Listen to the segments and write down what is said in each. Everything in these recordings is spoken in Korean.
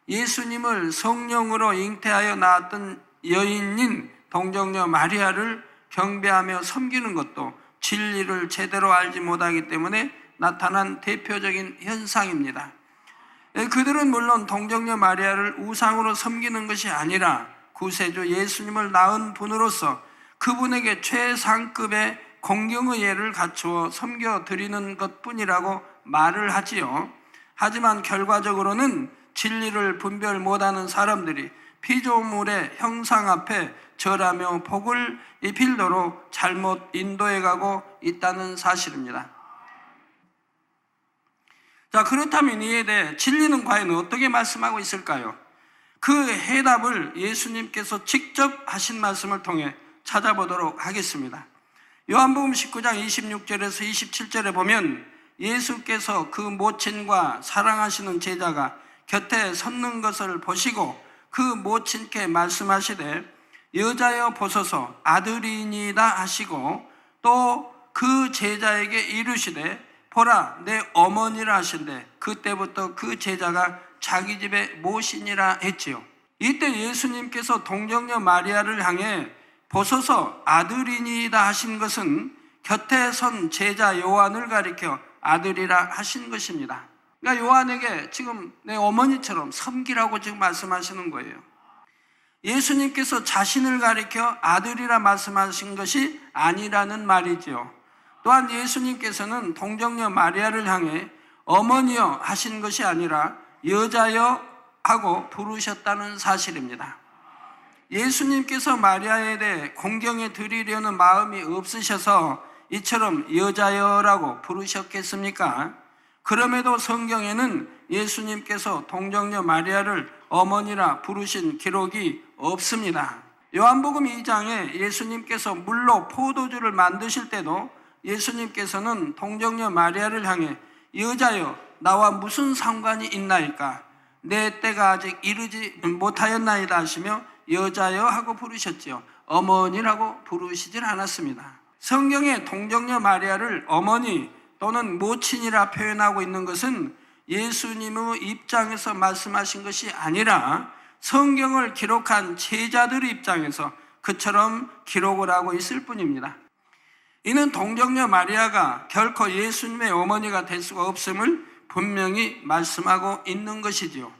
예수님을 성령으로 잉태하여 낳았던 여인인 동정녀 마리아를 경배하며 섬기는 것도 진리를 제대로 알지 못하기 때문에 나타난 대표적인 현상입니다. 그들은 물론 동정녀 마리아를 우상으로 섬기는 것이 아니라 구세주 예수님을 낳은 분으로서 그분에게 최상급의 공경의 예를 갖추어 섬겨드리는 것뿐이라고 말을 하지요. 하지만 결과적으로는 진리를 분별 못하는 사람들이 피조물의 형상 앞에 절하며 복을 빌도록 잘못 인도해가고 있다는 사실입니다. 자, 그렇다면 이에 대해 진리는 과연 어떻게 말씀하고 있을까요? 그 해답을 예수님께서 직접 하신 말씀을 통해 찾아보도록 하겠습니다. 요한복음 19장 26절에서 27절에 보면 예수께서 그 모친과 사랑하시는 제자가 곁에 섰는 것을 보시고 그 모친께 말씀하시되 여자여 보소서 아들이니이다 하시고 또 그 제자에게 이르시되 보라 내 어머니라 하신대 그때부터 그 제자가 자기 집에 모시니라 했지요. 이때 예수님께서 동정녀 마리아를 향해 보소서 아들이니이다 하신 것은 곁에 선 제자 요한을 가리켜 아들이라 하신 것입니다. 그러니까 요한에게 지금 내 어머니처럼 섬기라고 지금 말씀하시는 거예요. 예수님께서 자신을 가리켜 아들이라 말씀하신 것이 아니라는 말이지요. 또한 예수님께서는 동정녀 마리아를 향해 어머니여 하신 것이 아니라 여자여 하고 부르셨다는 사실입니다. 예수님께서 마리아에 대해 공경해 드리려는 마음이 없으셔서 이처럼 여자여라고 부르셨겠습니까? 그럼에도 성경에는 예수님께서 동정녀 마리아를 어머니라 부르신 기록이 없습니다. 요한복음 2장에 예수님께서 물로 포도주를 만드실 때도 예수님께서는 동정녀 마리아를 향해 여자여 나와 무슨 상관이 있나이까 내 때가 아직 이르지 못하였나이다 하시며 여자여 하고 부르셨지요. 어머니라고 부르시질 않았습니다. 성경에 동정녀 마리아를 어머니 또는 모친이라 표현하고 있는 것은 예수님의 입장에서 말씀하신 것이 아니라 성경을 기록한 제자들의 입장에서 그처럼 기록을 하고 있을 뿐입니다. 이는 동정녀 마리아가 결코 예수님의 어머니가 될 수가 없음을 분명히 말씀하고 있는 것이지요.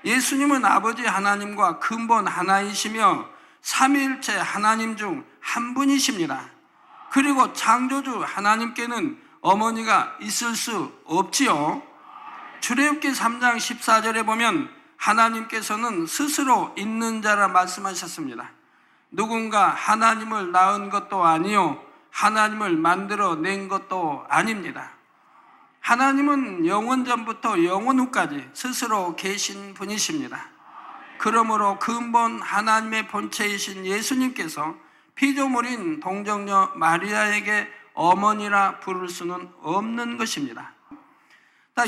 예수님은 아버지 하나님과 근본 하나이시며 삼위일체 하나님 중 한 분이십니다. 그리고 창조주 하나님께는 어머니가 있을 수 없지요. 출애굽기 3장 14절에 보면 하나님께서는 스스로 있는 자라 말씀하셨습니다. 누군가 하나님을 낳은 것도 아니요 하나님을 만들어낸 것도 아닙니다. 하나님은 영원전부터 영원 후까지 스스로 계신 분이십니다. 그러므로 근본 하나님의 본체이신 예수님께서 피조물인 동정녀 마리아에게 어머니라 부를 수는 없는 것입니다.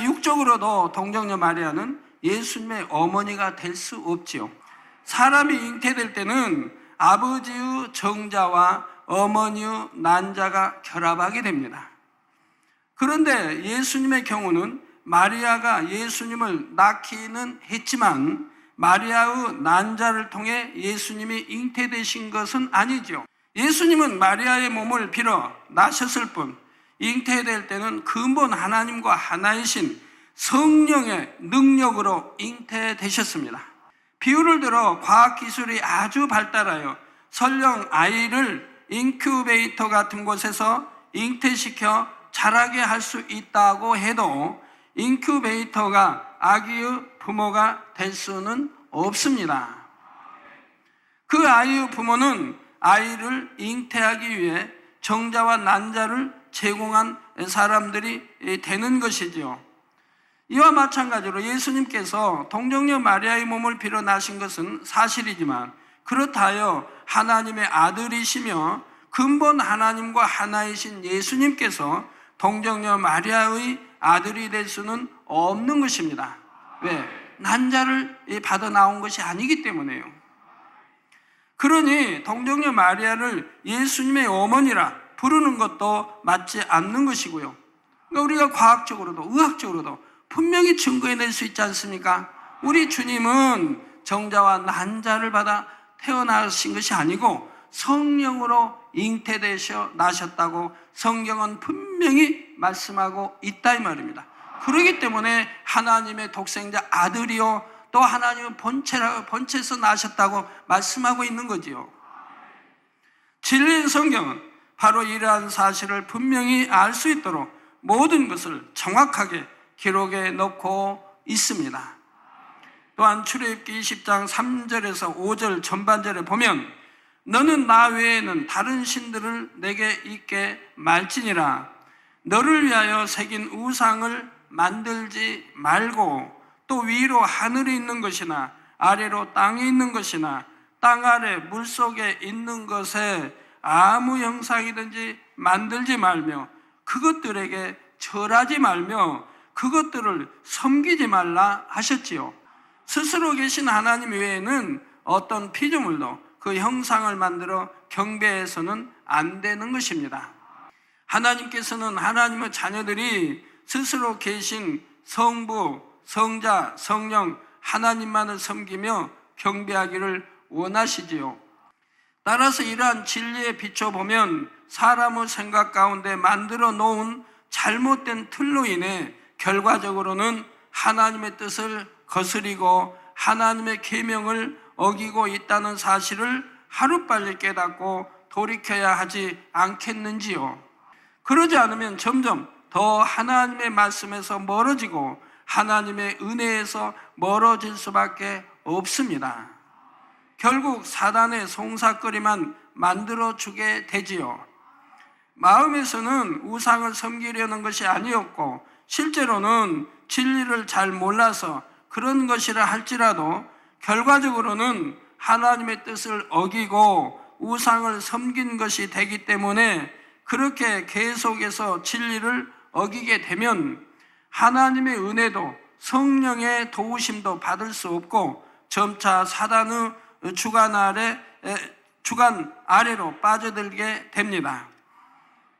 육적으로도 동정녀 마리아는 예수님의 어머니가 될 수 없지요. 사람이 잉태될 때는 아버지의 정자와 어머니의 난자가 결합하게 됩니다. 그런데 예수님의 경우는 마리아가 예수님을 낳기는 했지만 마리아의 난자를 통해 예수님이 잉태되신 것은 아니죠. 예수님은 마리아의 몸을 빌어 나셨을 뿐 잉태될 때는 근본 하나님과 하나이신 성령의 능력으로 잉태되셨습니다. 비유를 들어 과학기술이 아주 발달하여 설령 아이를 인큐베이터 같은 곳에서 잉태시켜 자라게 할 수 있다고 해도 인큐베이터가 아기의 부모가 될 수는 없습니다. 그 아이의 부모는 아이를 잉태하기 위해 정자와 난자를 제공한 사람들이 되는 것이지요. 이와 마찬가지로 예수님께서 동정녀 마리아의 몸을 빌어 나신 것은 사실이지만 그렇다 하여 하나님의 아들이시며 근본 하나님과 하나이신 예수님께서 동정녀 마리아의 아들이 될 수는 없는 것입니다. 왜? 난자를 받아 나온 것이 아니기 때문에요. 그러니 동정녀 마리아를 예수님의 어머니라 부르는 것도 맞지 않는 것이고요. 그러니까 우리가 과학적으로도 의학적으로도 분명히 증거해낼 수 있지 않습니까? 우리 주님은 정자와 난자를 받아 태어나신 것이 아니고 성령으로 잉태되셔 나셨다고 성경은 분명히 말씀하고 있다 이 말입니다. 그렇기 때문에 하나님의 독생자 아들이요 또 하나님의 본체에서 나셨다고 말씀하고 있는 거지요. 진리의 성경은 바로 이러한 사실을 분명히 알 수 있도록 모든 것을 정확하게 기록해 놓고 있습니다. 또한 출애굽기 20장 3절에서 5절 전반절에 보면 너는 나 외에는 다른 신들을 내게 있게 말지니라. 너를 위하여 새긴 우상을 만들지 말고 또 위로 하늘에 있는 것이나 아래로 땅에 있는 것이나 땅 아래 물속에 있는 것에 아무 형상이든지 만들지 말며 그것들에게 절하지 말며 그것들을 섬기지 말라 하셨지요. 스스로 계신 하나님 외에는 어떤 피조물도 그 형상을 만들어 경배해서는 안 되는 것입니다. 하나님께서는 하나님의 자녀들이 스스로 계신 성부, 성자, 성령 하나님만을 섬기며 경배하기를 원하시지요. 따라서 이러한 진리에 비춰보면 사람의 생각 가운데 만들어 놓은 잘못된 틀로 인해 결과적으로는 하나님의 뜻을 거스리고 하나님의 계명을 어기고 있다는 사실을 하루빨리 깨닫고 돌이켜야 하지 않겠는지요. 그러지 않으면 점점 더 하나님의 말씀에서 멀어지고 하나님의 은혜에서 멀어질 수밖에 없습니다. 결국 사단의 송사거리만 만들어주게 되지요. 마음에서는 우상을 섬기려는 것이 아니었고 실제로는 진리를 잘 몰라서 그런 것이라 할지라도 결과적으로는 하나님의 뜻을 어기고 우상을 섬긴 것이 되기 때문에 그렇게 계속해서 진리를 어기게 되면 하나님의 은혜도 성령의 도우심도 받을 수 없고 점차 사단의 주관 아래로 빠져들게 됩니다.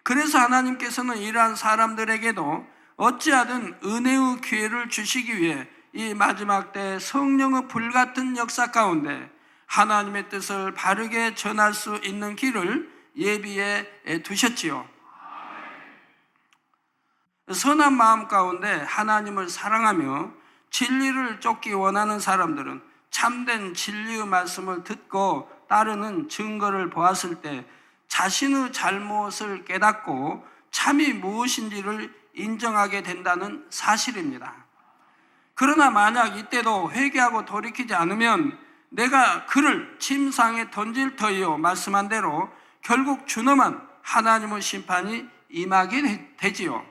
그래서 하나님께서는 이러한 사람들에게도 어찌하든 은혜의 기회를 주시기 위해 이 마지막 때 성령의 불같은 역사 가운데 하나님의 뜻을 바르게 전할 수 있는 길을 예비해 두셨지요. 선한 마음 가운데 하나님을 사랑하며 진리를 쫓기 원하는 사람들은 참된 진리의 말씀을 듣고 따르는 증거를 보았을 때 자신의 잘못을 깨닫고 참이 무엇인지를 인정하게 된다는 사실입니다. 그러나 만약 이때도 회개하고 돌이키지 않으면 내가 그를 침상에 던질 터이요 말씀한 대로 결국 준엄한 하나님의 심판이 임하게 되지요.